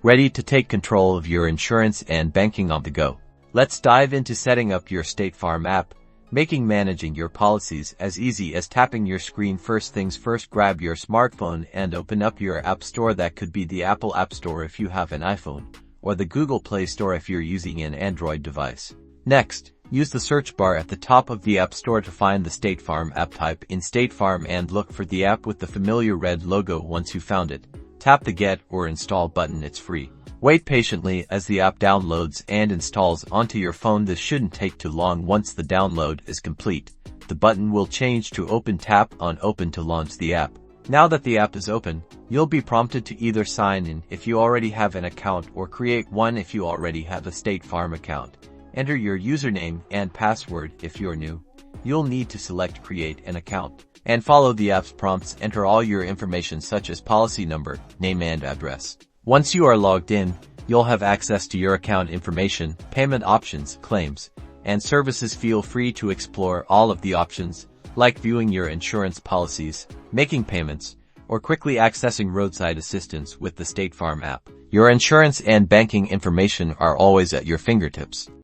ready to take control of your insurance and banking on the go. Let's dive into setting up your State Farm app, making managing your policies as easy as tapping your screen. First things first, grab your smartphone and open up your app store. That could be the Apple App Store if you have an iPhone, or the Google Play Store if you're using an Android device. Next, use the search bar at the top of the App Store to find the State Farm app. Type in State Farm and look for the app with the familiar red logo. Once you found it, tap the Get or Install button. It's free. Wait patiently as the app downloads and installs onto your phone. This shouldn't take too long. Once the download is complete, the button will change to Open. Tap on Open to launch the app. Now that the app is open, you'll be prompted to either sign in if you already have an account or create one if you already have a State Farm account. Enter your username and password. If you're new, you'll need to select Create an Account and follow the app's prompts. Enter all your information such as policy number, name and address. Once you are logged in, you'll have access to your account information, payment options, claims, and services. Feel free to explore all of the options, like viewing your insurance policies, making payments, or quickly accessing roadside assistance with the State Farm app. Your insurance and banking information are always at your fingertips.